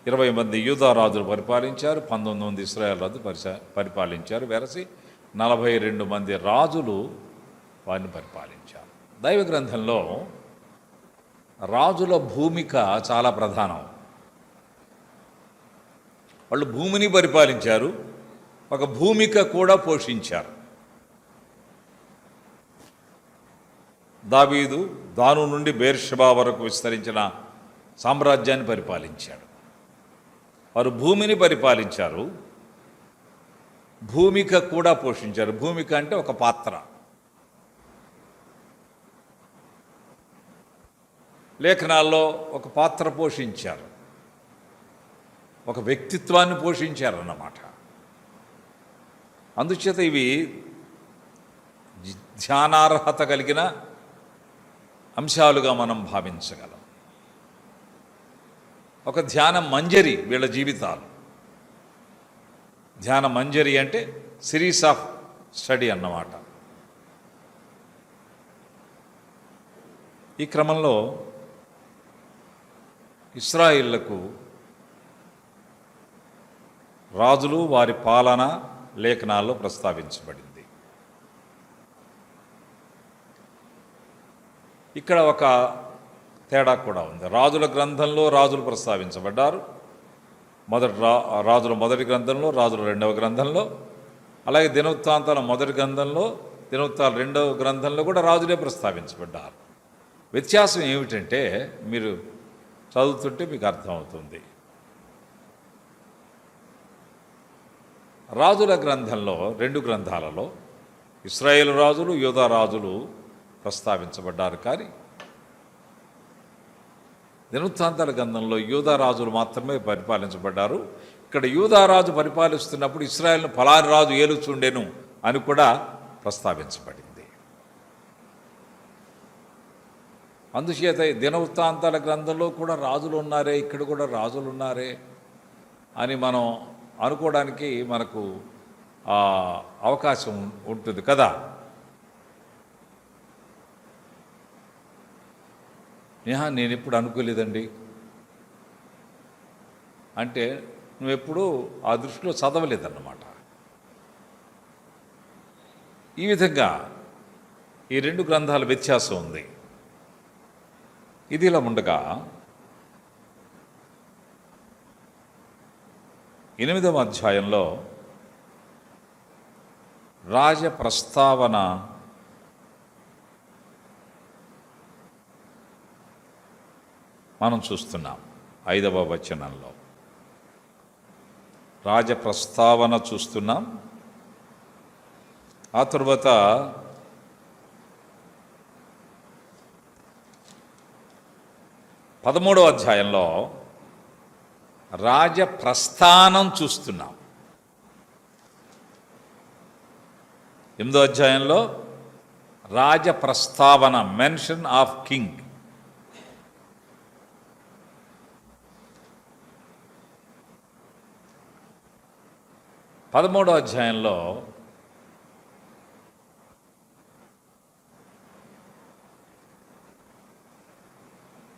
20 మంది యూదా రాజులు పరిపాలించారు, 19 మంది ఇశ్రాయేల్ రాజులు పరిపాలించారు. వెరసి 42 మంది రాజులు వారిని పరిపాలించారు. దైవ గ్రంథంలో రాజుల భూమిక చాలా ప్రధానం. వాళ్ళు భూమిని పరిపాలించారు, ఒక భూమిక కూడా పోషించారు. దావీదు దాను నుండి బేర్షెబా వరకు విస్తరించిన సామ్రాజ్యాన్ని పరిపాలించాడు. వారు భూమిని పరిపాలించారు, భూమిక కూడా పోషించారు. భూమిక అంటే ఒక పాత్ర. లేఖనాల్లో ఒక పాత్ర పోషించారు, ఒక వ్యక్తిత్వాన్ని పోషించారన్నమాట. అందుచేత ఇవి ధ్యానార్హత కలిగిన అంశాలుగా మనం భావించగలం. ఒక ధ్యాన మంజరి వీళ్ళ జీవితాలు. ధ్యాన మంజరి అంటే సిరీస్ ఆఫ్ స్టడీ అన్నమాట. ఈ క్రమంలో ఇశ్రాయేళ్లకు రాజులు వారి పాలన లేఖనాల్లో ప్రస్తావించబడింది. ఇక్కడ ఒక తేడా కూడా ఉంది. రాజుల గ్రంథంలో రాజులు ప్రస్తావించబడ్డారు. రాజుల మొదటి గ్రంథంలో, రాజుల రెండవ గ్రంథంలో, అలాగే దినవృత్తాంతాల మొదటి గ్రంథంలో, దినవృత్తాల రెండవ గ్రంథంలో కూడా రాజులే ప్రస్తావించబడ్డారు. వ్యత్యాసం ఏమిటంటే మీరు చదువుతుంటే మీకు అర్థమవుతుంది. రాజుల గ్రంథంలో, రెండు గ్రంథాలలో ఇశ్రాయేలు రాజులు, యూదా రాజులు ప్రస్తావించబడ్డారు. కానీ దినవృత్తాంతాల గ్రంథంలో యూదా రాజులు మాత్రమే పరిపాలించబడ్డారు. ఇక్కడ యూదా రాజు పరిపాలిస్తున్నప్పుడు ఇశ్రాయేలును ఫలాని రాజు ఏలుచుండెను అని కూడా ప్రస్తావించబడింది. అందుచేత దినవృత్తాంతాల గ్రంథంలో కూడా రాజులు ఉన్నారే, ఇక్కడ కూడా రాజులు ఉన్నారే అని మనం అనుకోవడానికి మనకు అవకాశం ఉంటుంది కదా. నేను ఎప్పుడు అనుకోలేదండి అంటే నువ్వెప్పుడూ ఆ దృష్టిలో చదవలేదన్నమాట. ఈ విధంగా ఈ రెండు గ్రంథాల వ్యత్యాసం ఉంది. ఇది ఇలా ఉండగా 8వ అధ్యాయంలో రాజ ప్రస్తావన మనం చూస్తున్నాం. 5వ వచనంలో రాజ ప్రస్తావన చూస్తున్నాం. ఆ తరువాత 13వ అధ్యాయంలో రాజ ప్రస్థానం చూస్తున్నాం. 8వ అధ్యాయంలో రాజ ప్రస్తావన, మెన్షన్ ఆఫ్ కింగ్. 13వ అధ్యాయంలో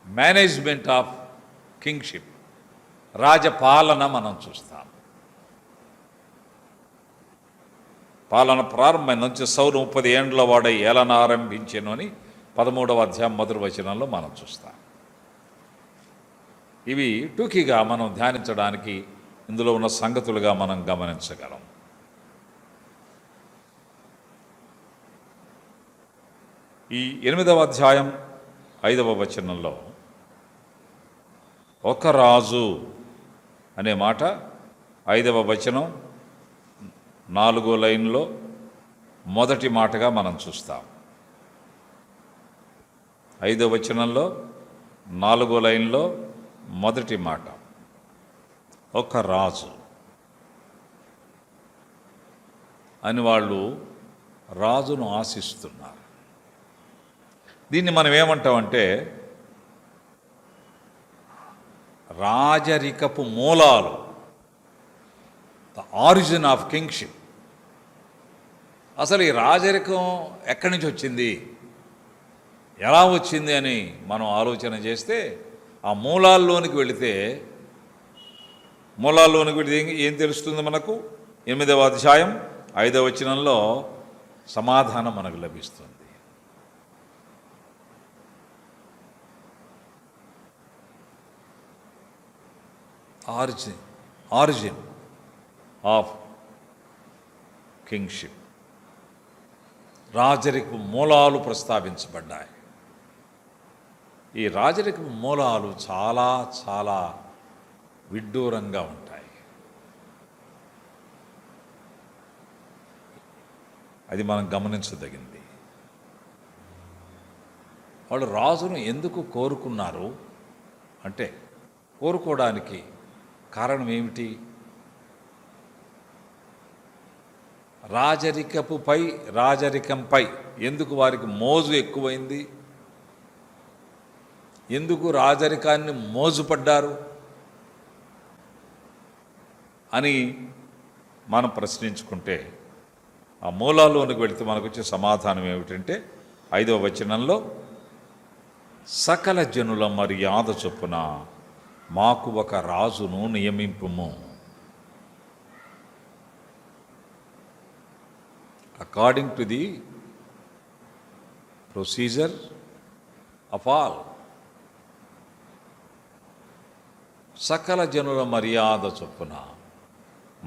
మేనేజ్మెంట్ ఆఫ్ కింగ్షిప్, రాజపాలన మనం చూస్తాం. పాలన ప్రారంభమైన నుంచి సౌలు 30 ఏండ్ల వాడై ఏలన ఆరంభించెను అని 13వ అధ్యాయం మొదటి వచనంలో మనం చూస్తాం. ఇవి టూకీగా మనం ధ్యానించడానికి ఇందులో ఉన్న సంగతులుగా మనం గమనించగలం. ఈ 8వ అధ్యాయం 5వ వచనంలో ఒక రాజు అనే మాట 5వ వచనం 4వ లైన్లో మొదటి మాటగా మనం చూస్తాం. 5వ వచనంలో 4వ లైన్లో మొదటి మాట ఒక రాజు అని వాళ్ళు రాజును ఆశిస్తున్నారు. దీన్ని మనం ఏమంటామంటే రాజరికపు మూలాలు, ద ఆరిజిన్ ఆఫ్ కింగ్షిప్. అసలు ఈ రాజరికం ఎక్కడి నుంచి వచ్చింది, ఎలా వచ్చింది అని మనం ఆలోచన చేస్తే ఆ మూలాల్లోనికి వెళితే మూలాల్లోనికి వెళితే ఏం తెలుస్తుంది మనకు? 8వ అధ్యాయం 5వ వచనంలో సమాధానం మనకు లభిస్తుంది. ఆరిజిన్ ఆఫ్ కింగ్షిప్, రాజరికపు మూలాలు ప్రస్తావించబడ్డాయి. ఈ రాజరికపు మూలాలు చాలా చాలా విడ్డూరంగా ఉంటాయి. అది మనం గమనించదగింది. వాళ్ళు రాజును ఎందుకు కోరుకున్నారు అంటే, కోరుకోవడానికి కారణం ఏమిటి? రాజరికంపై ఎందుకు వారికి మోజు ఎక్కువైంది? ఎందుకు రాజరికాన్ని మోజుపడ్డారు అని మనం ప్రశ్నించుకుంటే, ఆ మూలాల్లోనికి వెళితే మనకు వచ్చే సమాధానం ఏమిటంటే 5వ వచనంలో, సకల జనుల మర్యాద చొప్పున మాకు ఒక రాజును నియమింపుము. According to the procedure of all, సకల జనుల మర్యాద చొప్పున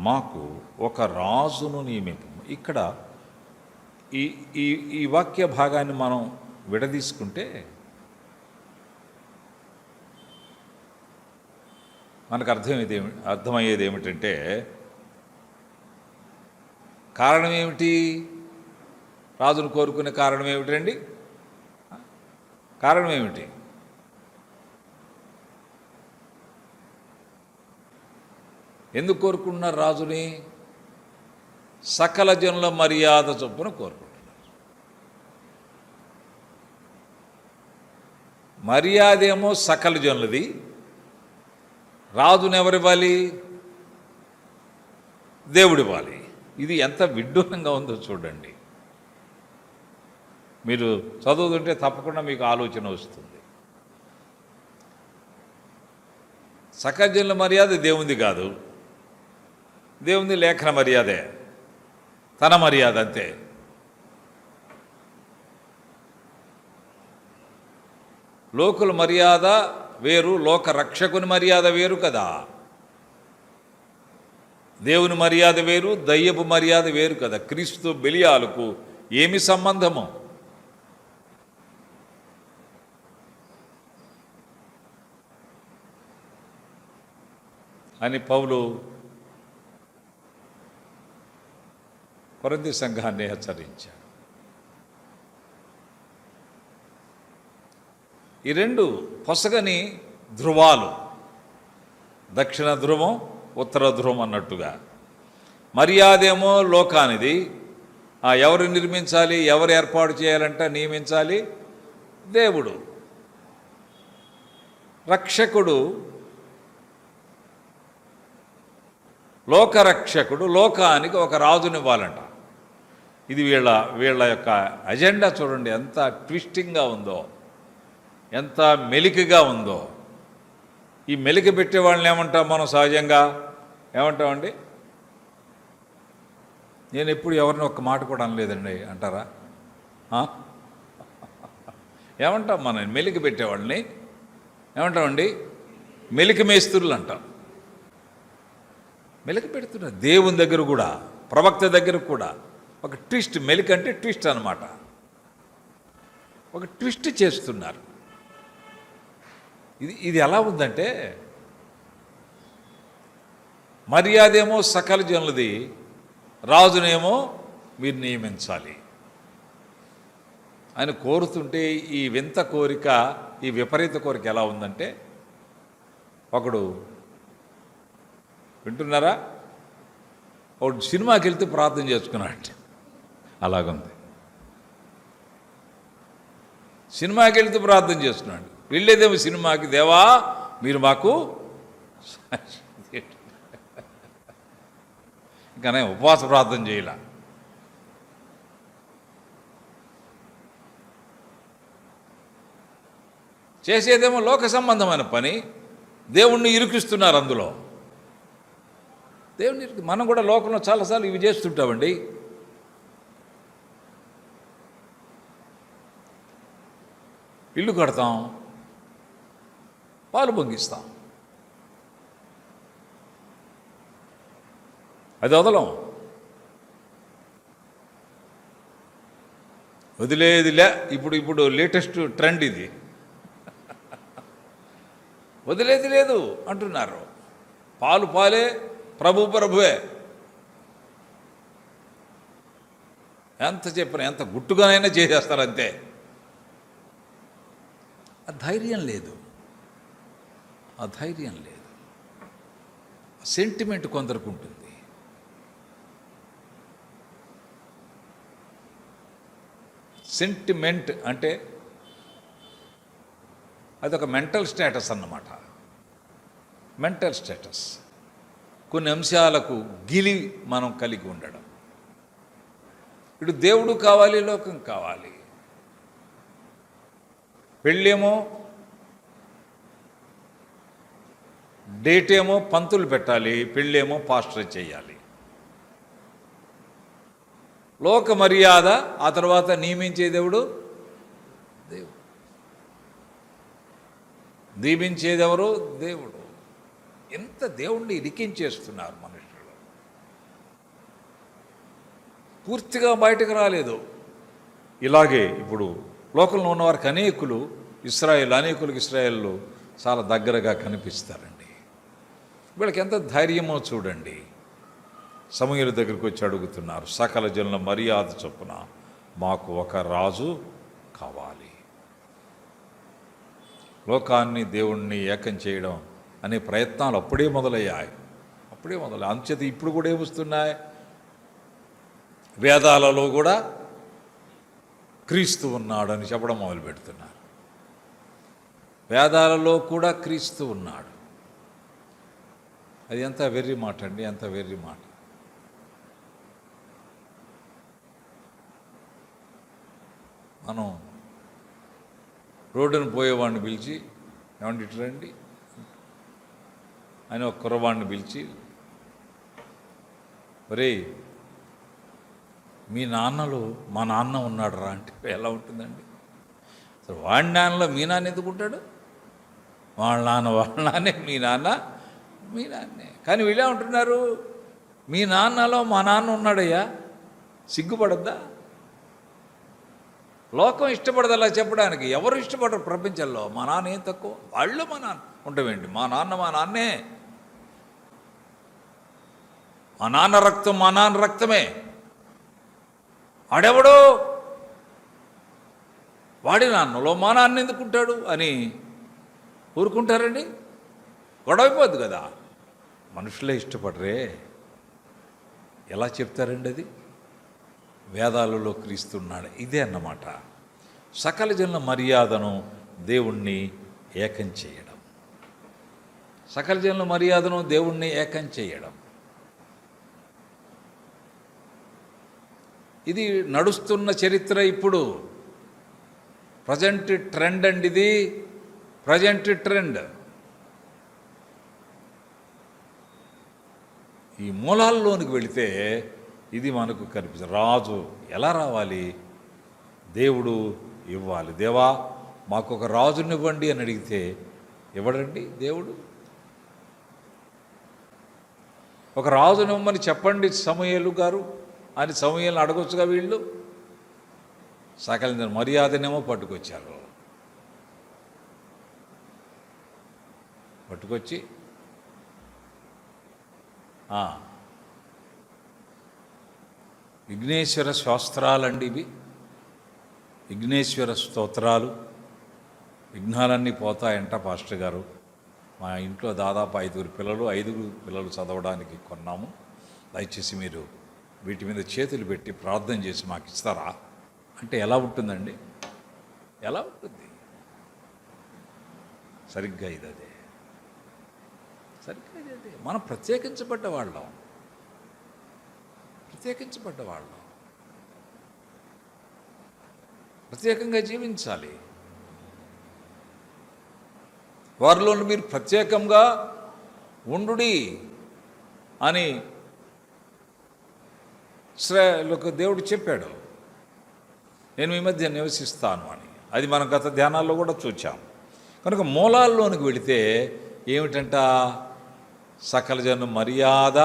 మాకు ఒక రాజును నియమింపు. ఇక్కడ ఈ ఈ ఈ వాక్య భాగాన్ని మనం విడదీసుకుంటే మనకు అర్థమయ్యేది ఏమిటంటే, కారణం ఏమిటి? రాజును కోరుకునే కారణం ఏమిటండి? కారణం ఏమిటి? ఎందుకు కోరుకుంటున్నారు రాజుని? సకల జనుల మర్యాద చొప్పున కోరుకుంటున్నారు. మర్యాద ఏమో సకల జనులది, రాజుని ఎవరివ్వాలి? దేవుడివ్వాలి. ఇది ఎంత విడ్డూరంగా ఉందో చూడండి. మీరు చదువుతుంటే తప్పకుండా మీకు ఆలోచన వస్తుంది. సకల జనుల మర్యాద దేవుంది కాదు, దేవుంది లేఖన మర్యాదే, తన మర్యాద అంతే. లోకుల మర్యాద వేరు, లోక రక్షకుని మర్యాద వేరు కదా. దేవుని మర్యాద వేరు, దయ్యపు మర్యాద వేరు కదా. క్రీస్తు బెలియాలకు ఏమి సంబంధము? అని పౌలు కొరింథీ సంఘాన్ని హెచ్చరించాడు. ఈ రెండు పొసగని ధృవాలు, దక్షిణ ధ్రువం ఉత్తర ధ్రువం అన్నట్టుగా. మర్యాదేమో లోకానిది, ఎవరు నిర్మించాలి, ఎవరు ఏర్పాటు చేయాలంటే నియమించాలి? దేవుడు. రక్షకుడు, లోకరక్షకుడు లోకానికి ఒక రాజునివ్వాలంట. ఇది వీళ్ళ యొక్క అజెండా చూడండి, ఎంత ట్విస్టింగ్గా ఉందో, ఎంత మెలికగా ఉందో. ఈ మెలిక పెట్టే వాళ్ళని ఏమంటాం మనం? సహజంగా ఏమంటామండి? నేను ఎప్పుడు ఎవరిని ఒక్క మాట కూడా అనలేదండి అంటారా? ఏమంటాం మనం? మెలిక పెట్టేవాళ్ళని ఏమంటామండి? మెలిక మేస్తులు అంటాం. మెలిక పెడుతున్నారు. దేవుని దగ్గర కూడా, ప్రవక్త దగ్గర కూడా ఒక ట్విస్ట్. మెలిక అంటే ట్విస్ట్ అన్నమాట. ఒక ట్విస్ట్ చేస్తున్నారు. ఇది ఎలా ఉందంటే, మర్యాదేమో సకల జనులది, రాజునేమో మీరు నియమించాలి అని కోరుతుంటే, ఈ వింత కోరిక, ఈ విపరీత కోరిక ఎలా ఉందంటే, ఒకడు వింటున్నారా, ఒకడు సినిమాకి వెళ్తే ప్రార్థన చేసుకున్నాడు. అలాగుంది. సినిమాకి వెళ్తే ప్రార్థన చేసుకున్నాడు. వెళ్ళేదేమో సినిమాకి, దేవా మీరు మాకు ఇంకానే ఉపవాస ప్రార్థన చేయాల. చేసేదేమో లోక సంబంధమైన పని, దేవుణ్ణి ఇరికిస్తున్నారు అందులో. దేవుని మనం కూడా లోకంలో చాలాసార్లు ఇవి చేస్తుంటామండి. ఇల్లు కడతాం, పాలు పొంగిస్తాం, అది వదలం. వదిలేదిలే. ఇప్పుడు లేటెస్ట్ ట్రెండ్ ఇది. వదిలేది లేదు అంటున్నారు. పాలు పాలే, ప్రభువే. ఎంత చెప్పినా, ఎంత గుట్టుగానైనా చేసేస్తారు అంతే. ఆ ధైర్యం లేదు, ఆ ధైర్యం లేదు. సెంటిమెంట్ కొందరికి ఉంటుంది. సెంటిమెంట్ అంటే అదొక మెంటల్ స్టేటస్ అన్నమాట. Mental status. కొన్ని అంశాలకు గిలి మనం కలిగి ఉండడం. ఇటు దేవుడు కావాలి, లోకం కావాలి. పెళ్ళేమో డేట్ ఏమో పంతులు పెట్టాలి, పెళ్ళేమో పాస్టర్ చేయాలి. లోక మర్యాద, ఆ తర్వాత నియమించే దేవుడు. దీవించేదెవరు? దేవుడు. ఎంత దేవుణ్ణి ఇరికించేస్తున్నారు మనుషులు. పూర్తిగా బయటకు రాలేదు. ఇలాగే ఇప్పుడు లోకంలో ఉన్నవారికి అనేకులకు ఇశ్రాయేలు చాలా దగ్గరగా కనిపిస్తారండి. వీళ్ళకి ఎంత ధైర్యమో చూడండి. సమూయేలు దగ్గరికి వచ్చి అడుగుతున్నారు, సకల జనుల మర్యాద చొప్పున మాకు ఒక రాజు కావాలి. లోకాన్ని దేవుణ్ణి ఏకం చేయడం అనే ప్రయత్నాలు అప్పుడే మొదలయ్యాయి. అంచేత ఇప్పుడు కూడా ఏమొస్తున్నాయి? వేదాలలో కూడా క్రీస్తు ఉన్నాడని చెప్పడం మొదలు పెడుతున్నారు. వేదాలలో కూడా క్రీస్తు ఉన్నాడు. అది ఎంత వెర్రి మాట అండి, ఎంత వెర్రి మాట. మనం రోడ్డును పోయేవాడిని పిలిచి, ఏమండి ఇటు రండి అని ఒక కుర్రవాడిని పిలిచి, ఒరే మీ నాన్నలో మా నాన్న ఉన్నాడు రా అంటే ఎలా ఉంటుందండి? అసలు వాడి నాన్నలో మీ నాన్న ఎందుకు ఉంటాడు? వాళ్ళ నాన్నే, మీ నాన్నే. కానీ వీళ్ళే ఉంటున్నారు, మీ నాన్నలో మా నాన్న ఉన్నాడయ్యా. సిగ్గుపడద్దా? లోకం ఇష్టపడదు అలా చెప్పడానికి. ఎవరు ఇష్టపడరు ప్రపంచంలో. మా నాన్న ఏం తక్కువ, వాళ్ళు మా నాన్న ఉంటావేంటి? మా నాన్నే. మా నాన్న రక్తం మా నాన్న రక్తమే. ఆడెవడో వాడి నాన్నలో మా నాన్న ఎందుకుంటాడు అని ఊరుకుంటారండి? గొడవైపోద్ది కదా. మనుషులే ఇష్టపడరే. ఎలా చెప్తారండి అది? వేదాలలో క్రీస్తున్నాడు. ఇదే అన్నమాట సకల జనుల మర్యాదను దేవుణ్ణి ఏకం చేయడం. సకల జనుల మర్యాదను దేవుణ్ణి ఏకం చేయడం. ఇది నడుస్తున్న చరిత్ర. ఇప్పుడు ప్రజెంట్ ట్రెండ్ అండి ఇది. Present trend. ఈ మూలాల్లోనికి వెళితే ఇది మనకు కనిపిస్తుంది. రాజు ఎలా రావాలి? దేవుడు ఇవ్వాలి. దేవా మాకు ఒక రాజునివ్వండి అని అడిగితే ఇవ్వడండి దేవుడు. ఒక రాజునివ్వమని చెప్పండి సమూయేలు గారు అని సమూయేలుని అడగొచ్చుగా. వీళ్ళు సకల మర్యాదనేమో పట్టుకొచ్చారు. పట్టుకొచ్చి విఘ్నేశ్వర శాస్త్రాలండి ఇవి. విఘ్నేశ్వర స్తోత్రాలు. విఘ్నాలన్నీ పోతాయంట పాస్టర్ గారు. మా ఇంట్లో దాదాపు 5 పిల్లలు చదవడానికి కొన్నాము. దయచేసి మీరు వీటి మీద చేతులు పెట్టి ప్రార్థన చేసి మాకు ఇస్తారా అంటే ఎలా ఉంటుందండి? ఎలా ఉంటుంది? సరిగ్గా ఇదే. సరిగ్గా ఇదే. మనం ప్రత్యేకించబడ్డ వాళ్ళం. ప్రత్యేకంగా జీవించాలి. వారిలో మీరు ప్రత్యేకంగా ఉండుడి. అని ఇశ్రాయేలుకు దేవుడు చెప్పాడు, నేను మీ మధ్య నివసిస్తాను అని. అది మనం గత ధ్యానాల్లో కూడా చూచాం. కనుక మూలాల్లోనికి వెళితే ఏమిటంట, సకల జన మర్యాద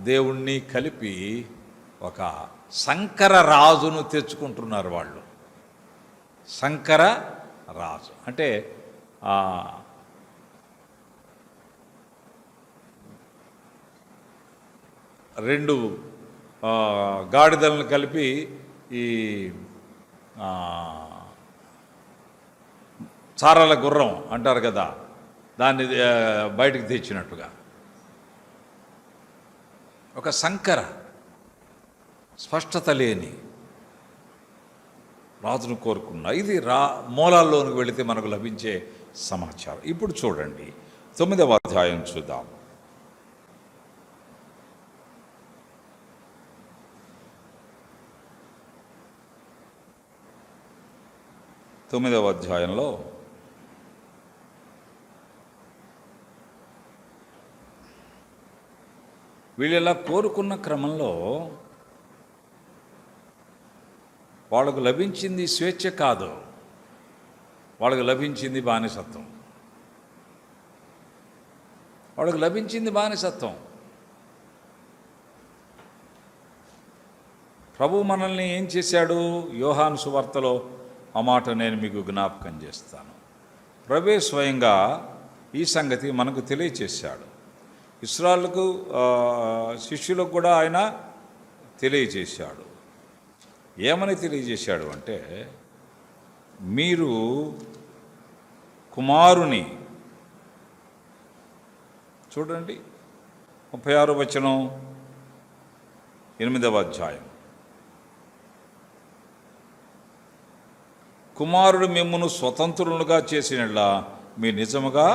దేవుణ్ణి కలిపి ఒక శంకర రాజును తెచ్చుకుంటున్నారు వాళ్ళు. శంకర రాజు అంటే రెండు గాడిదలను కలిపి ఈ చారాల గుర్రం అంటారు కదా, దాన్ని బయటికి తెచ్చినట్టుగా ఒక శంకర స్పష్టత లేని రాజును కోరుకున్నా. ఇది మూలాల్లోనికి వెళితే మనకు లభించే సమాచారం. ఇప్పుడు చూడండి 9వ అధ్యాయం చూద్దాం. 9వ అధ్యాయంలో వీళ్ళు ఇలా కోరుకున్న క్రమంలో వాళ్ళకు లభించింది స్వేచ్ఛ కాదు, వాళ్ళకు లభించింది బానిసత్వం. వాళ్ళకు లభించింది బానిసత్వం. ప్రభు మనల్ని ఏం చేశాడు? యోహాను సువార్తలో ఆ మాట నేను మీకు జ్ఞాపకం చేస్తాను. ప్రభువే స్వయంగా ఈ సంగతి మనకు తెలియచేశాడు. ఇశ్రాయేలుకు శిష్యులకు కూడా ఆయన తెలియజేశాడు. ఏమని తెలియజేశాడు అంటే, మీరు కుమారుని, చూడండి 36వ వచనం 8వ అధ్యాయం, కుమారుడు మిమ్మును స్వతంత్రులుగా చేసినట్లా మీరు నిజముగా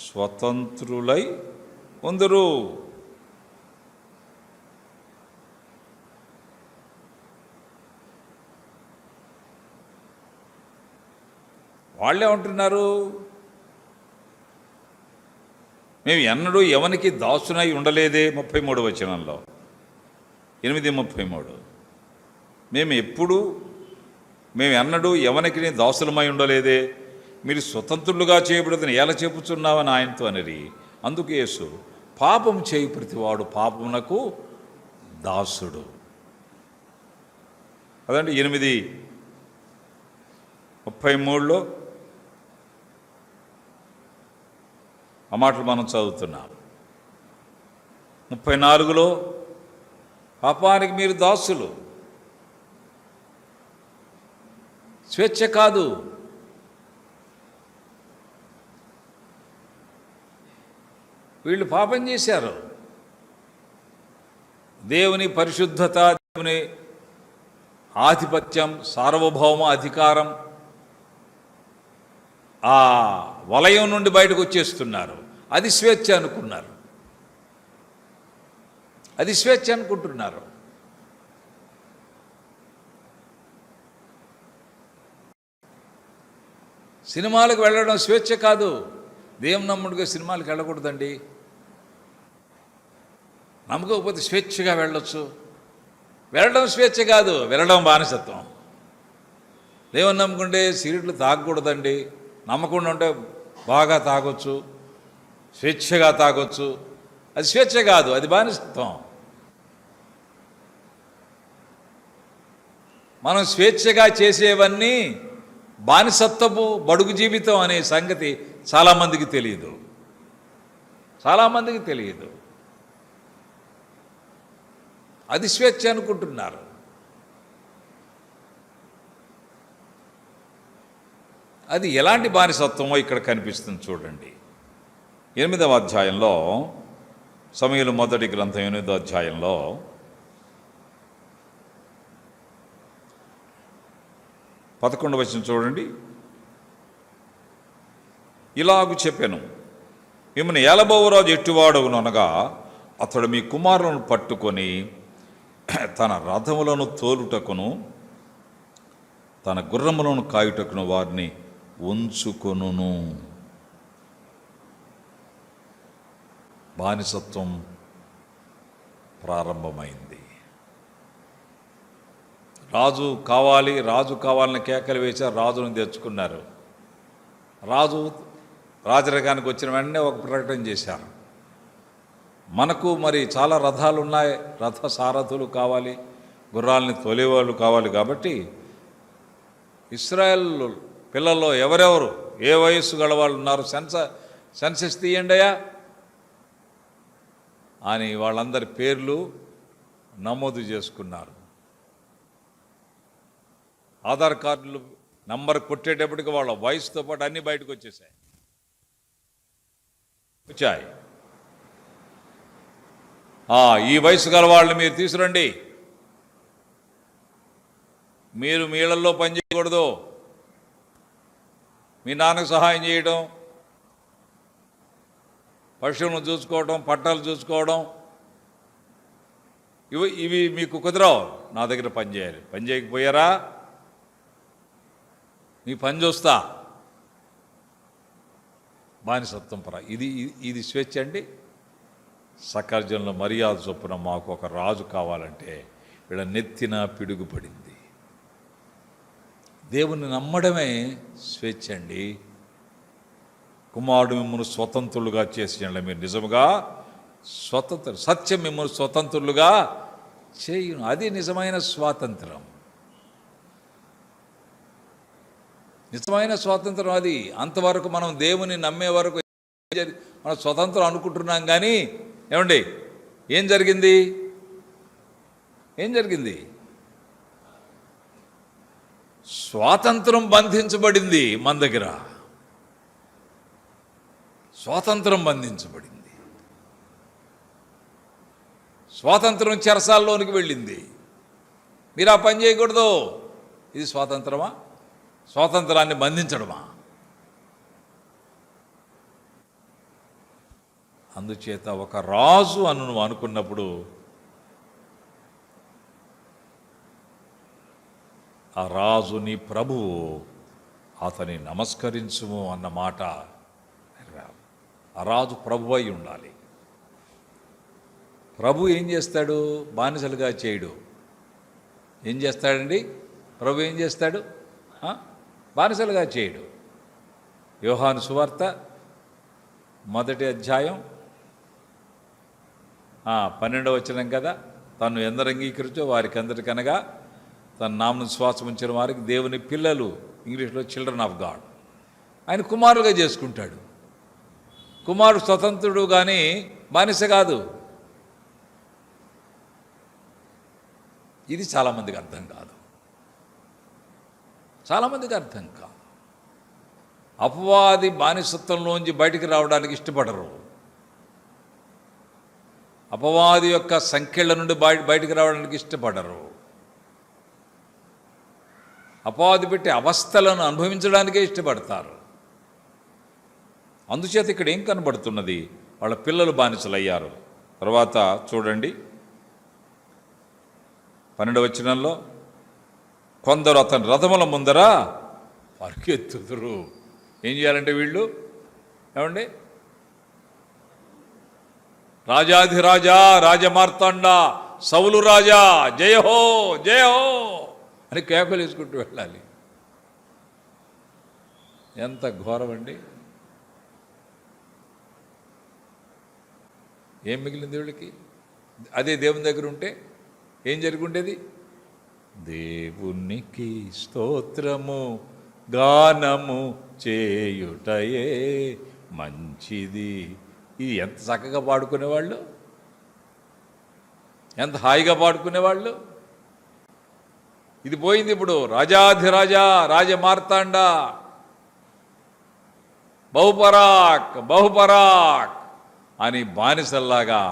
స్వతంత్రులై ఉందరు. వాళ్ళే ఉంటున్నారు, మేము ఎన్నడూ ఎవనికి దాసునై ఉండలేదే. 33వ వచనంలో 8:33, మేము ఎన్నడూ ఎవనికి దాసులమై ఉండలేదే, మీరు స్వతంత్రులుగా చేయబడుతున్న ఎలా చెప్పుచున్నావని ఆయనతో అనిరి. అందుకు యేసు, పాపం చేయి ప్రతివాడు పాపమునకు దాసుడు. అదండి 8:33లో ఆ మాటలు మనం చదువుతున్నాం. 34లో పాపానికి మీరు దాసులు, స్వేచ్ఛ కాదు. వీళ్ళు పాపం చేశారు. దేవుని పరిశుద్ధత, దేవుని ఆధిపత్యం, సార్వభౌమ అధికారం ఆ వలయం నుండి బయటకు వచ్చేస్తున్నారు. అది స్వేచ్ఛ అనుకున్నారు, అది స్వేచ్ఛ అనుకుంటున్నారు. సినిమాలకు వెళ్ళడం స్వేచ్ఛ కాదు. దేవుని నమ్ముడుగా సినిమాలకు వెళ్ళకూడదండి. నమ్మకపోతే స్వేచ్ఛగా వెళ్ళొచ్చు. వెళ్ళడం స్వేచ్ఛ కాదు, వెళ్ళడం బానిసత్వం. దేవుని నమ్ముకుంటే సిగరెట్లు తాగకూడదండి. నమ్మకుండా ఉంటే బాగా తాగొచ్చు, స్వేచ్ఛగా తాగొచ్చు. అది స్వేచ్ఛ కాదు, అది బానిసత్వం. మనం స్వేచ్ఛగా చేసేవన్నీ బానిసత్వపు బడుగు జీవితం అనే సంగతి చాలామందికి తెలియదు. అది స్వేచ్ఛ అనుకుంటున్నారు. అది ఎలాంటి బానిసత్వమో ఇక్కడ కనిపిస్తుంది చూడండి. 8వ అధ్యాయంలో, సమూయేలు మొదటి గ్రంథం 8వ అధ్యాయంలో 11వ వచనం చూడండి. ఇలాగు చెప్పాను, మిమ్మల్ని ఏలబోవరాజు ఎట్టువాడవును అనగా, అతడు మీ కుమారులను పట్టుకొని తన రథములను తోలుటకును తన గుర్రములను కాయుటకును వారిని ఉంచుకొనును. బానిసత్వం ప్రారంభమైంది. రాజు కావాలని కేకలు వేశారు, రాజును తెచ్చుకున్నారు. రాజు రాజరికానికి వచ్చిన వెంటనే ఒక ప్రకటన చేశారు, మనకు మరి చాలా రథాలు ఉన్నాయి, రథ సారథులు కావాలి, గుర్రాలని తోలేవాళ్ళు కావాలి, కాబట్టి ఇశ్రాయేల్ పిల్లల్లో ఎవరెవరు ఏ వయస్సు గలవాళ్ళు ఉన్నారు సెన్సస్ తీయండియా అని వాళ్ళందరి పేర్లు నమోదు చేసుకున్నారు. ఆధార్ కార్డులు నంబర్ కొట్టేటప్పటికి వాళ్ళ వయసుతో పాటు అన్నీ బయటకు వచ్చాయి. ఈ వయసు గల వాళ్ళని మీరు తీసుకురండి, మీరు మీ ఇళ్లలో పని చేయకూడదు, మీ నాన్నకు సహాయం చేయడం, పశువులను చూసుకోవడం, పట్టాలు చూసుకోవడం, ఇవి మీకు కుదరవు, నా దగ్గర పని చేయాలి. పని చేయకపోయారా మీ పని చూస్తా. బానిసత్వం ఇది స్వేచ్ఛ అండి. సకర్జంలో మర్యాద చొప్పున మాకు ఒక రాజు కావాలంటే వీళ్ళ నెత్తిన పిడుగుపడింది. దేవుని నమ్మడమే స్వేచ్ఛ అండి. కుమారుడు మిమ్మల్ని స్వతంత్రులుగా చేసిన మీరు నిజముగా సత్యం మిమ్మల్ని స్వతంత్రులుగా చేయును. అది నిజమైన స్వాతంత్రం. నిజమైన స్వాతంత్రం అది. అంతవరకు మనం దేవుని నమ్మే వరకు మనం స్వతంత్రం అనుకుంటున్నాం. కానీ ఏమండి, ఏం జరిగింది? స్వాతంత్రం బంధించబడింది. మన దగ్గర స్వాతంత్రం బంధించబడింది. స్వాతంత్రం చెరసాల్లోనికి వెళ్ళింది. మీరు ఆ పని చేయకూడదు. ఇది స్వాతంత్రమా? స్వాతంత్రాన్ని బంధించడమా? అందుచేత ఒక రాజు నువ్వు అనుకున్నప్పుడు ఆ రాజు నీ ప్రభువు, అతని నమస్కరించుము అన్న మాట. ఆ రాజు ప్రభు అయి ఉండాలి. ప్రభు ఏం చేస్తాడు? బానిసలుగా చేయడు. ఏం చేస్తాడండి ప్రభు? ఏం చేస్తాడు? బానిసలుగా చేయడు. యోహాను సువార్త 1వ అధ్యాయం 12వ వచనం కదా, తను ఎందరు అంగీకరించో వారికి అందరికనగా తన నామను శ్వాసం ఉంచిన వారికి దేవుని పిల్లలు, ఇంగ్లీష్లో చిల్డ్రన్ ఆఫ్ గాడ్, ఆయన కుమారులుగా చేసుకుంటాడు. కుమారుడు స్వతంత్రుడు కానీ బానిస కాదు. ఇది చాలామందికి అర్థం కాదు. అపవాది బానిసత్వంలోంచి బయటికి రావడానికి ఇష్టపడరు. అపవాది యొక్క సంఖ్యల నుండి బయటికి రావడానికి ఇష్టపడరు. అపవాది పెట్టే అవస్థలను అనుభవించడానికే ఇష్టపడతారు. అందుచేత ఇక్కడ ఏం కనబడుతున్నది? వాళ్ళ పిల్లలు బానిసలయ్యారు. తర్వాత చూడండి 12వ వచనంలో, కొందరు అతని రథముల ముందర పరిగెత్తుదురు. ఏం చేయాలంటే వీళ్ళు ఏమండి, రాజాధిరాజా రాజమార్తాండ సౌలు రాజా జయహో జయహో అని కేకలు వేసుకుంటూ వెళ్ళాలి. ఎంత ఘోరం అండి! ఏం మిగిలింది వీళ్ళకి? అదే దేవుని దగ్గర ఉంటే ఏం జరుగుండేది? దేవునికి స్తోత్రము గానము చేయుటయే మంచిది. ఇది ఎంత చక్కగా పాడుకునేవాళ్ళు, ఎంత హాయిగా పాడుకునేవాళ్ళు. ఇది పోయింది ఇప్పుడు. రాజాధిరాజా రాజమార్తాండ బహుపరాక్ బహుపరాక్ అని బానిసల్లాగా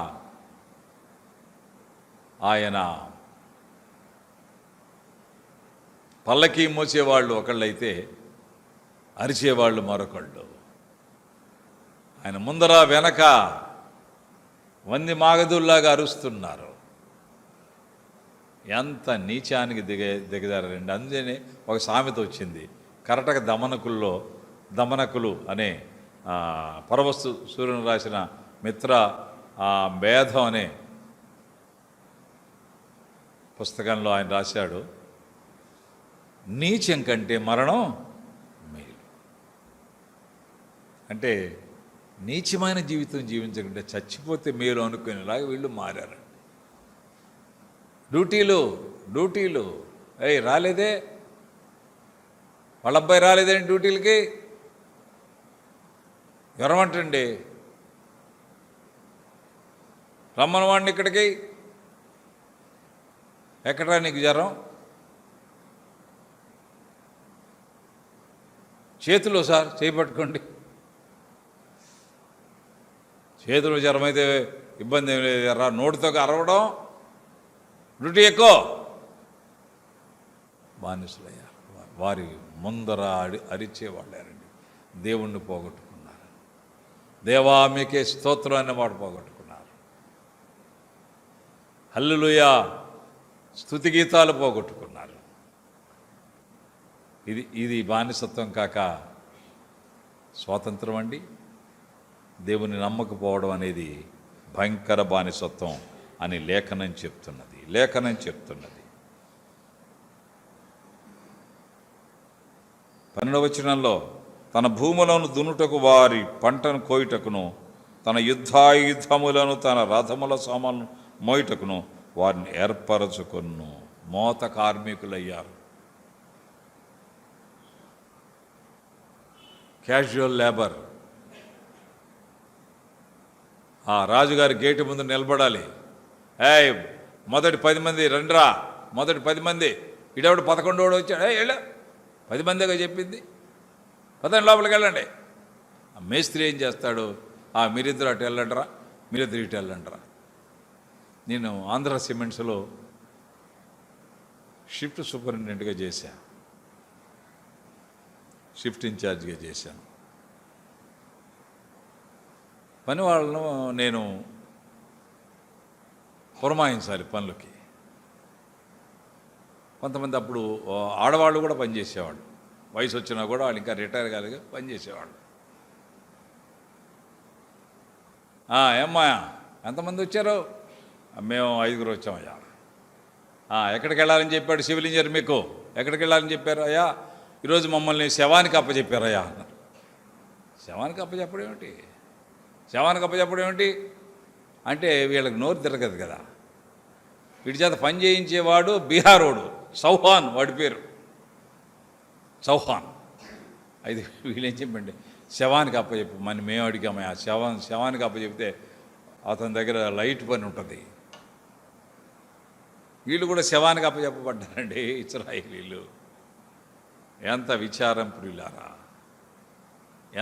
ఆయన పల్లకి మోసేవాళ్ళు ఒకళ్ళైతే అరిచేవాళ్ళు మరొకళ్ళు. ఆయన ముందర వెనక వంది మాగదుల్లాగా అరుస్తున్నారు. ఎంత నీచానికి దిగజారండి. అందుకనే ఒక సామెత వచ్చింది, కరటక దమనకులు అనే పరవస్తు సూర్యుని రాసిన మిత్ర ఆ భేదం అనే పుస్తకంలో ఆయన రాశాడు, నీచం కంటే మరణం మేలు. అంటే నీచమైన జీవితం జీవించకుంటే చచ్చిపోతే మేలు అనుకునేలాగా వీళ్ళు మారారు. డ్యూటీలు రాలేదే, వాళ్ళ అబ్బాయి రాలేదండి డ్యూటీలకి, జ్వరమంటండి, రమ్మని వాడిని ఇక్కడికి, ఎక్కడా నీకు జ్వరం, చేతులు సార్ చేపట్టుకోండి, చేతులు జ్వరం అయితే ఇబ్బంది ఏం లేదు, నోటితో అరవడం, డ్యూటీ ఎక్కువ. బానిసలయ్యారు. వారి ముందర అరిచేవాళ్ళారండి. దేవుణ్ణి పోగొట్టుకున్నారు. దేవా మీకే స్తోత్రం అనే మాట పోగొట్టుకున్నారు. హల్లెలూయా స్తుతి గీతాలు పోగొట్టుకున్నారు. ఇది బానిసత్వం కాక స్వాతంత్రం అండి. దేవుని నమ్మకపోవడం అనేది భయంకర బానిసత్వం అని లేఖనం చెప్తున్నది. 12వ వచనంలో, తన భూములను దున్నుటకు వారి పంటను కోయుటకును, తన యుద్ధాయుధములను తన రథముల సామాన్లు మోయుటకును వారిని ఏర్పరచుకొను. మోత కార్మికులయ్యారు. Casual labour. ఆ రాజుగారి గేటు ముందు నిలబడాలి. మొదటి 10 మంది రండిరా, మొదటి 10 మంది, ఇడేవాడు 11వాడు వచ్చాడు, వెళ్ళా 10 మందిగా చెప్పింది, 10 లోపలికి వెళ్ళండి. ఆ మేస్త్రి ఏం చేస్తాడు, మీరిద్దరు అటు వెళ్ళండిరా, మీరిద్దరు ఇటు వెళ్ళండిరా. నేను ఆంధ్ర సిమెంట్స్లో షిఫ్ట్ సూపరింటెండెంట్గా చేశాను, షిఫ్ట్ ఇన్ఛార్జ్గా చేశాను. పని వాళ్ళను నేను పురమాయించాలి పనులకి. కొంతమంది అప్పుడు ఆడవాళ్ళు కూడా పనిచేసేవాళ్ళు, వయసు వచ్చినా కూడా వాళ్ళు ఇంకా రిటైర్ కాలేగా పనిచేసేవాళ్ళు. ఏమ్మా ఎంతమంది వచ్చారు? మేము 5గురు వచ్చామయ్యా. ఎక్కడికి వెళ్ళాలని చెప్పాడు సివిల్ ఇంజనీర్, మీకు ఎక్కడికి వెళ్ళాలని చెప్పారు? అయ్యా ఈరోజు మమ్మల్ని శవానికి అప్పచెప్పారయ్యా అన్నారు. శవానికి అప్పచెప్పడం ఏమిటి? శవానికి అప్పచెప్పడం ఏమిటి అంటే వీళ్ళకి నోరు తిరగదు కదా. వీడి చేత పని చేయించేవాడు బీహారోడు, చౌహాన్ వాడి పేరు, చౌహాన్. అయితే వీళ్ళేం చెప్పండి, శవానికి అప్పచెప్పు. మేము అడిగామయ్యా, శవానికి అప్పచెప్తే అతని దగ్గర లైట్ పని ఉంటుంది. వీళ్ళు కూడా శవానికి అప్పచెప్పబడ్డారండి ఇశ్రాయేలీలు. ఎంత విచారం ప్రియులారా,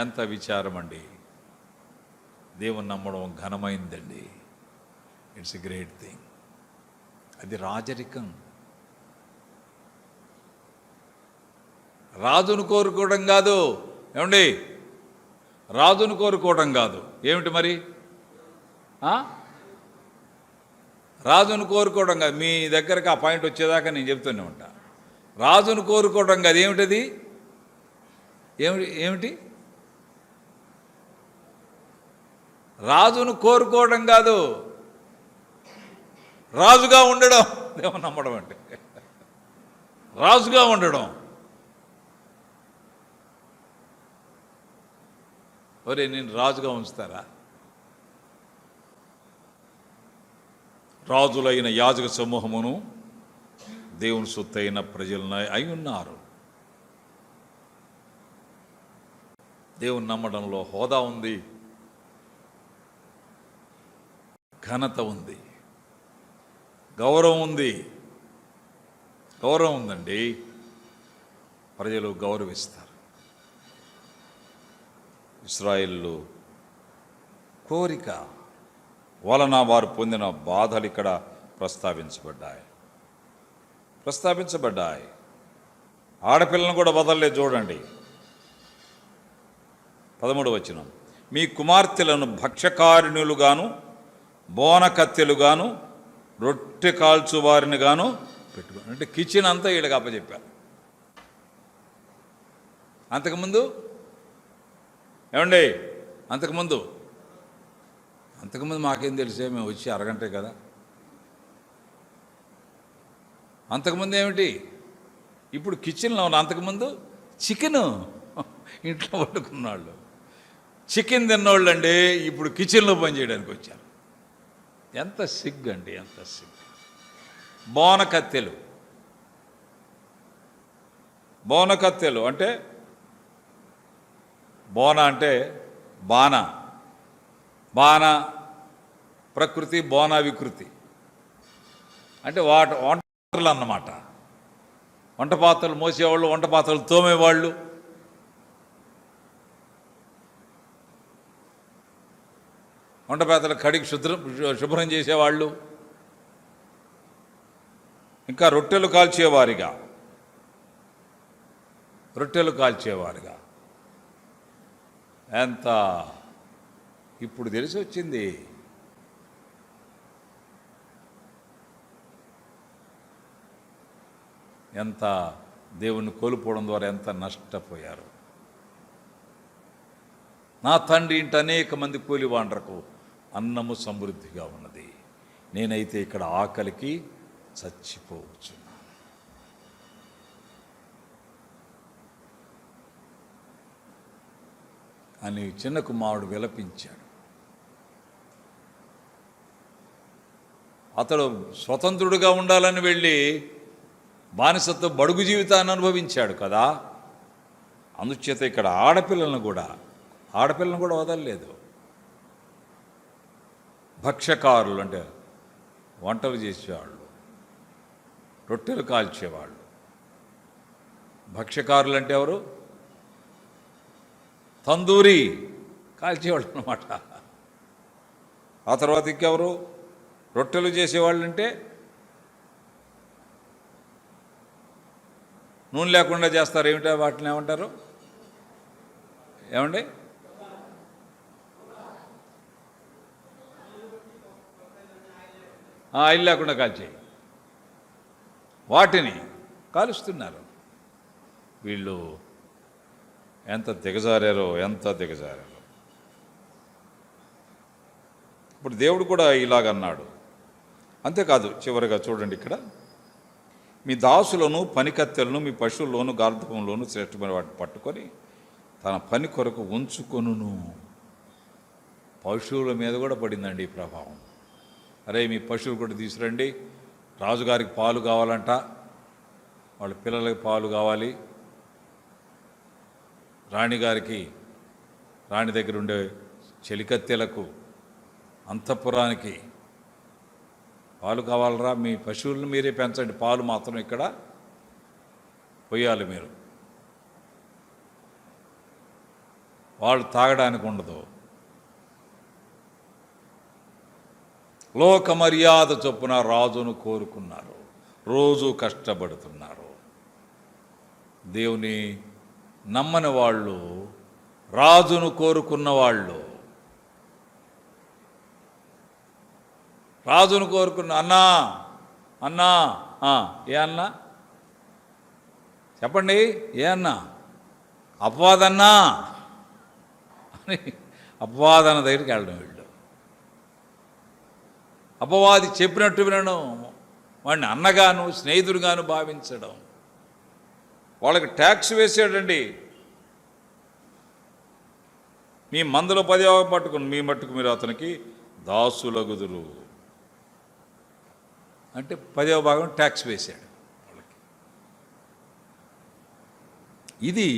ఎంత విచారం అండి. దేవుని నమ్మడం ఘనమైందండి. It's a great thing. అది రాజరికం. రాజును కోరుకోవడం కాదు, ఏమండి, రాజును కోరుకోవడం కాదు. ఏమిటి మరి? రాజును కోరుకోవడం కాదు. మీ దగ్గరకు ఆ పాయింట్ వచ్చేదాకా నేను చెప్తూనే ఉంటా. రాజును కోరుకోవడం కాదు. ఏమిటది? ఏమిటి? రాజును కోరుకోవడం కాదు, రాజుగా ఉండడం. దేవుని నమ్మడం అంటే రాజుగా ఉండడం. ఒరే నేను రాజుగా ఉంచుతారా? రాజులైన యాజక సమూహమును దేవుని సొత్తైన ప్రజలను అయి ఉన్నారు. దేవుని నమ్మడంలో హోదా ఉంది, ఘనత ఉంది, గౌరవం ఉంది. గౌరవం ఉందండి. ప్రజలు గౌరవిస్తారు. ఇశ్రాయేలు కోరిక వలన వారు పొందిన బాధలు ఇక్కడ ప్రస్తావించబడ్డాయి. ఆడపిల్లను కూడా వదలలేదు. చూడండి 13వ వచనం, మీ కుమార్తెలను భక్ష్యకారిణులుగాను బోనకత్తెలుగాను రొట్టె కాల్చువారిని గాను పెట్టుకోండి. అంటే కిచెన్ అంతా వీళ్ళకి అప్పచెప్పారు. అంతకుముందు ఏమండి, అంతకుముందు అంతకుముందు మాకేం తెలిసే, మేము వచ్చి అరగంటే కదా. అంతకుముందు ఏమిటి, ఇప్పుడు కిచెన్లో ఉన్న, అంతకుముందు చికెను ఇంట్లో వండుకున్నాళ్ళు, చికెన్ తిన్నోళ్ళు అండి ఇప్పుడు కిచెన్లో పనిచేయడానికి వచ్చారు. ఎంత సిగ్గు అండి, ఎంత సిగ్గు. బోనకత్తెలు అంటే బోన అంటే బాణ ప్రకృతి, బోన వికృతి అంటే వంటలు అన్నమాట. వంట పాత్రలు మోసేవాళ్ళు, వంట పాత్రలు తోమేవాళ్ళు, వంట పాత్రలు కడిగి శుభ్రం చేసేవాళ్ళు, ఇంకా రొట్టెలు కాల్చేవారిగా ఎంత ఇప్పుడు తెలిసి వచ్చింది. ఎంత దేవుణ్ణి కోల్పోవడం ద్వారా ఎంత నష్టపోయారు. నా తండ్రి ఇంట అనేక మంది కూలివాండ్రకు అన్నము సమృద్ధిగా ఉన్నది, నేనైతే ఇక్కడ ఆకలికి చచ్చిపోవచ్చు అని చిన్న కుమారుడు విలపించాడు. అతడు స్వతంత్రుడుగా ఉండాలని వెళ్ళి బానిసత్వ బడుగు జీవితాన్ని అనుభవించాడు కదా. అందుచేత ఇక్కడ ఆడపిల్లలను కూడా వదలలేదు. భక్ష్యకారులు అంటే వంటలు చేసేవాళ్ళు, రొట్టెలు కాల్చేవాళ్ళు. భక్ష్యకారులు అంటే ఎవరు? తందూరి కాల్చేవాళ్ళు అన్నమాట. ఆ తర్వాత ఇంకెవరు? రొట్టెలు చేసేవాళ్ళు అంటే నూనె లేకుండా చేస్తారు. ఏమిటో వాటిని ఏమంటారు? ఏమండి? ఆయిల్ లేకుండా కాల్చేయి, వాటిని కాలుస్తున్నారు. వీళ్ళు ఎంత దిగజారారో. ఇప్పుడు దేవుడు కూడా ఇలాగన్నాడు. అంతేకాదు, చివరిగా చూడండి ఇక్కడ, మీ దాసులను పనికత్తెలను మీ పశువుల్లోను గార్ధవంలోను శ్రేష్టమైన వాటిని పట్టుకొని తన పని కొరకు ఉంచుకొనును. పశువుల మీద కూడా పడిందండి ఈ ప్రభావం. అరే, మీ పశువులు కూడా తీసుకురండి, రాజుగారికి పాలు కావాలంట, వాళ్ళ పిల్లలకి పాలు కావాలి, రాణి దగ్గర ఉండే చెలికత్తెలకు, అంతఃపురానికి పాలు కావాలరా, మీ పశువులను మీరే పెంచండి, పాలు మాత్రం ఇక్కడ పొయ్యాలి మీరు, వాళ్ళు తాగడానికి ఉండదు. లోక మర్యాద చొప్పున రాజును కోరుకున్నారు, రోజు కష్టపడుతున్నారు. దేవుని నమ్మని వాళ్ళు, రాజును కోరుకున్న వాళ్ళు, రాజును కోరుకున్న అన్నా ఏ అన్నా చెప్పండి, ఏ అన్నా? అపవాదన్నా అని అపవాదన దగ్గరికి వెళ్ళడం. వీళ్ళు అపవాది చెప్పినట్టు వినడం, వాడిని అన్నగాను స్నేహితుడుగాను భావించడం. వాళ్ళకి ట్యాక్స్ వేసాడండి. మీ మందలో 10వ భాగం పట్టుకుని మీ మట్టుకు మీరు అతనికి దాసులగుదురు అంటే 10వ భాగం ట్యాక్స్ వేశాడు వాళ్ళకి. ఇది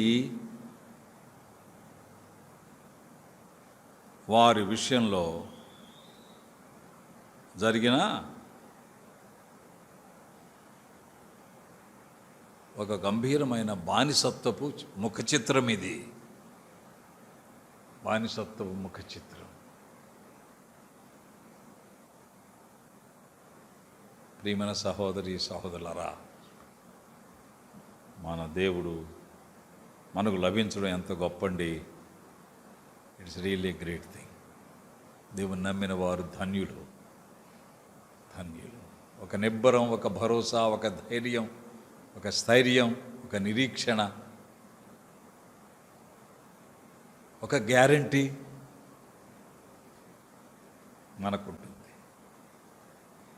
వారి విషయంలో జరిగిన ఒక గంభీరమైన బానిసత్వపు ముఖ చిత్రం. ఇది బానిసత్వపు ముఖ చిత్రం. ప్రియమైన సహోదరి సహోదరులారా, మన దేవుడు మనకు లభించడం ఎంత గొప్పండి. It's really great thing. దేవుని నమ్మిన వారు ధన్యులు. ఒక నిబ్బరం, ఒక భరోసా, ఒక ధైర్యం, ఒక స్థైర్యం, ఒక నిరీక్షణ, ఒక గ్యారంటీ. మనకుంటుంది.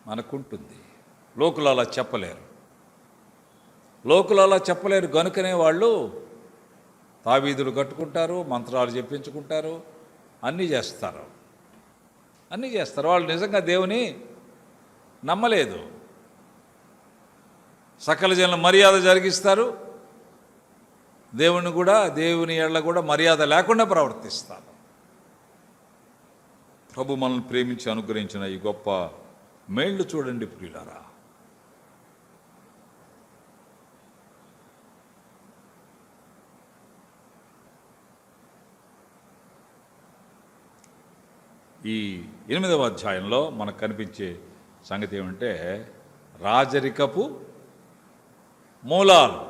మనకుంటుంది. లోకులు అలా చెప్పలేరు. లోకులు అలా చెప్పలేరు గనుకనే వాళ్ళు తావీదులు కట్టుకుంటారు, మంత్రాలు చెప్పించుకుంటారు, అన్నీ చేస్తారు. వాళ్ళు నిజంగా దేవుని నమ్మలేదు. సకల జనుల మర్యాద జరిగిస్తారు, దేవుని ఎడల కూడా మర్యాద లేకుండా ప్రవర్తిస్తారు. ప్రభు మనల్ని ప్రేమించి అనుగ్రహించిన ఈ గొప్ప మేళ్ళు చూడండి ప్రియులారా. ఈ 8వ అధ్యాయంలో మనకు కనిపించే సంగతి ఏమంటే రాజరికపు మూలాలు,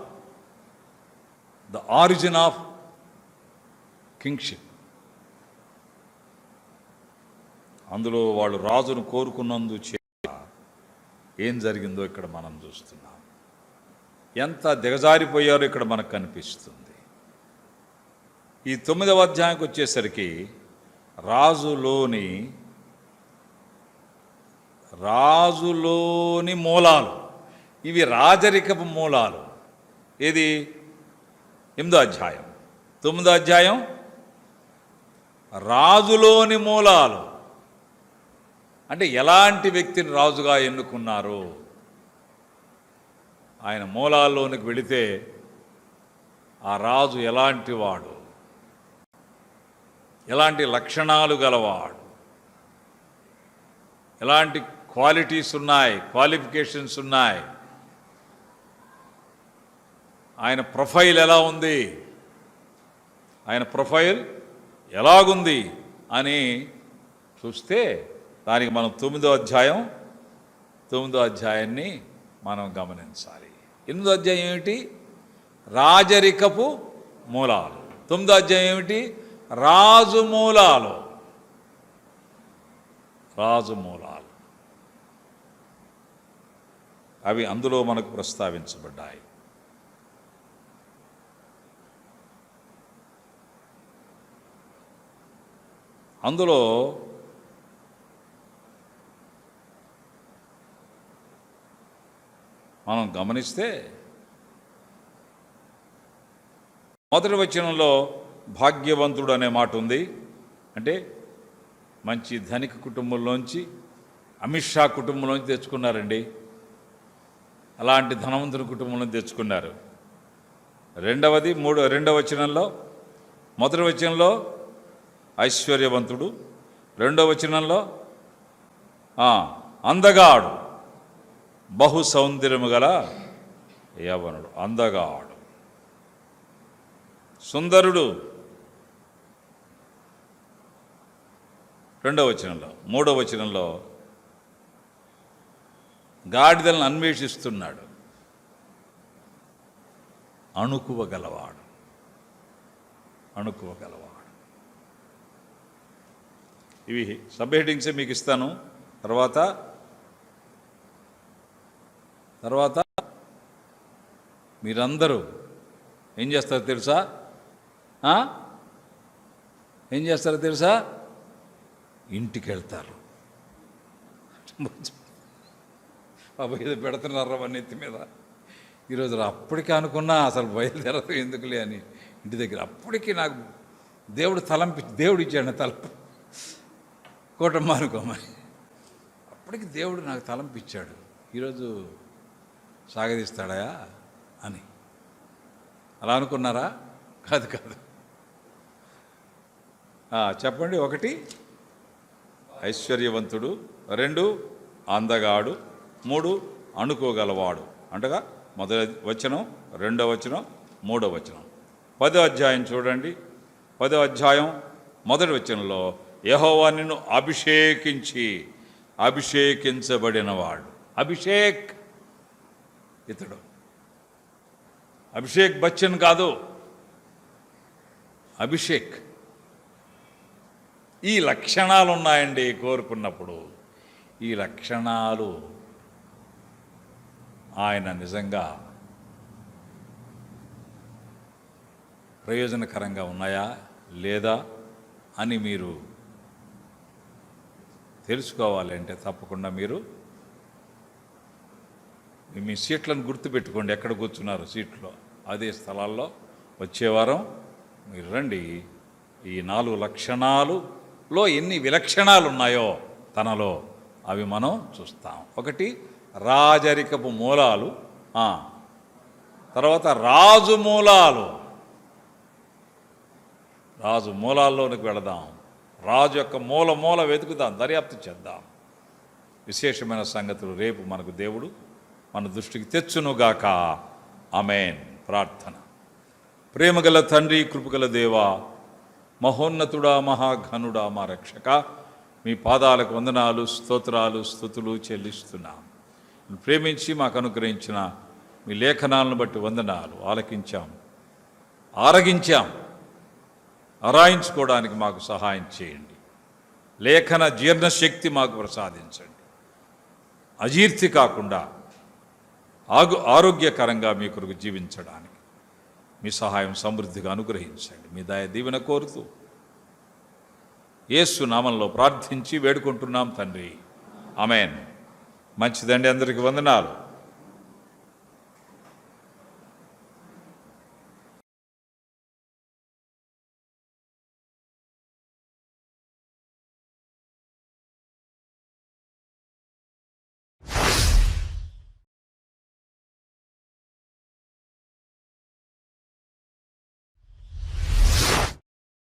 ద ఆరిజిన్ ఆఫ్ కింగ్షిప్. అందులో వాళ్ళు రాజును కోరుకున్నందు ఏం జరిగిందో ఇక్కడ మనం చూస్తున్నాం. ఎంత దిగజారిపోయారో ఇక్కడ మనకు కనిపిస్తుంది. ఈ 9వ అధ్యాయంకి వచ్చేసరికి రాజులోని మూలాలు, ఇవి రాజరికపు మూలాలు. ఏది? 8వ అధ్యాయం. 9వ అధ్యాయం రాజులోని మూలాలు. అంటే ఎలాంటి వ్యక్తిని రాజుగా ఎన్నుకున్నారు, ఆయన మూలాల్లోనికి వెళితే ఆ రాజు ఎలాంటి వాడు, ఎలాంటి లక్షణాలు గలవాడు, ఎలాంటి క్వాలిటీస్ ఉన్నాయి, క్వాలిఫికేషన్స్ ఉన్నాయి, ఆయన ప్రొఫైల్ ఎలా ఉంది, ఆయన ప్రొఫైల్ ఎలాగుంది అని చూస్తే దానికి మనం 9వ అధ్యాయాన్ని మనం గమనించాలి. 8వ అధ్యాయం ఏమిటి? రాజరికపు మూలాలు. 9వ అధ్యాయం ఏమిటి? రాజు మూలాలు. అవి అందులో మనకు ప్రస్తావించబడ్డాయి. అందులో మనం గమనిస్తే మొదటి వచనంలో భాగ్యవంతుడు అనే మాట ఉంది. అంటే మంచి ధనిక కుటుంబంలోంచి, అమిత్ షా కుటుంబంలోంచి తెచ్చుకున్నారండి. అలాంటి ధనవంతుని కుటుంబంలో తెచ్చుకున్నారు. రెండవ వచనంలో, మొదటి వచనంలో ఐశ్వర్యవంతుడు, 2వ వచనంలో అందగాడు, బహు సౌందర్యము గల యవనుడు. అందగాడు, సుందరుడు 2వ వచనంలో. 3వ వచనంలో గాడిదలను అన్వేషిస్తున్నాడు, అణుకువ గలవాడు. ఇవి సబ్ హెడ్డింగ్సే మీకు ఇస్తాను. తర్వాత మీరందరూ ఏం చేస్తారో తెలుసా? ఇంటికి వెళ్తారు. బాబు ఏదో పెడుతున్నారు అవన్నీ ఎత్తి మీద. ఈరోజు అప్పటికే అనుకున్నా అసలు బయలుదేరదు ఎందుకులే అని ఇంటి దగ్గర. అప్పటికి నాకు దేవుడు ఇచ్చాడు తలంపు, కూటమి అనుకోమని. అప్పటికి దేవుడు నాకు తలంపు ఇచ్చాడు, ఈరోజు సాగదీస్తాడా అని. అలా అనుకున్నారా? కాదు. చెప్పండి. 1 ఐశ్వర్యవంతుడు, 2 అందగాడు, 3 అణుకోగలవాడు. అంటగా మొదటి వచనం, 2వ వచనం, 3వ వచనం. 10వ అధ్యాయం చూడండి. 10వ అధ్యాయం మొదటి వచనంలో యెహోవా నిన్ను అభిషేకించబడినవాడు. ఇతడు అభిషేక్ బచ్చన్ కాదు, అభిషేక్. ఈ లక్షణాలు ఉన్నాయండి కోరుకున్నప్పుడు. ఈ లక్షణాలు ఆయన నిజంగా ప్రయోజనకరంగా ఉన్నాయా లేదా అని మీరు తెలుసుకోవాలి అంటే తప్పకుండా మీరు మీ సీట్లను గుర్తుపెట్టుకోండి. ఎక్కడ కూర్చున్నారు సీట్లో, అదే స్థలాల్లో వచ్చే వారం మీరు రండి. ఈ 4 లక్షణాలులో ఎన్ని విలక్షణాలు ఉన్నాయో తనలో అవి మనం చూస్తాం. ఒకటి రాజరికపు మూలాలు, తర్వాత రాజు మూలాలు. రాజు మూలాల్లోనికి వెళదాం. రాజు యొక్క మూల వెతుకుదాం, దర్యాప్తు చేద్దాం. విశేషమైన సంగతులు రేపు మనకు దేవుడు మన దృష్టికి తెచ్చునుగాక. ఆమేన్. ప్రార్థన. ప్రేమగల తండ్రి, కృపగల దేవా, మహోన్నతుడా, మహాఘనుడా, మా రక్షక, మీ పాదాలకు వందనాలు, స్తోత్రాలు, స్తుతులు చెల్లిస్తున్నాం. ప్రేమించి మాకు అనుగ్రహించిన మీ లేఖనాలను బట్టి వందనాలు. ఆలకించాం, ఆరగించాం, ఆరాయించుకోవడానికి మాకు సహాయం చేయండి. లేఖన జీర్ణశక్తి మాకు ప్రసాదించండి. అజీర్తి కాకుండా ఆరోగ్యకరంగా మీ కొరకు జీవించడానికి మీ సహాయం సమృద్ధిగా అనుగ్రహించండి. మీ దయ దీవెన కోరుతూ యేసు నామంలో ప్రార్థించి వేడుకుంటున్నాం తండ్రి. ఆమేన్. మంచిదండి. అందరికీ వందనాలు.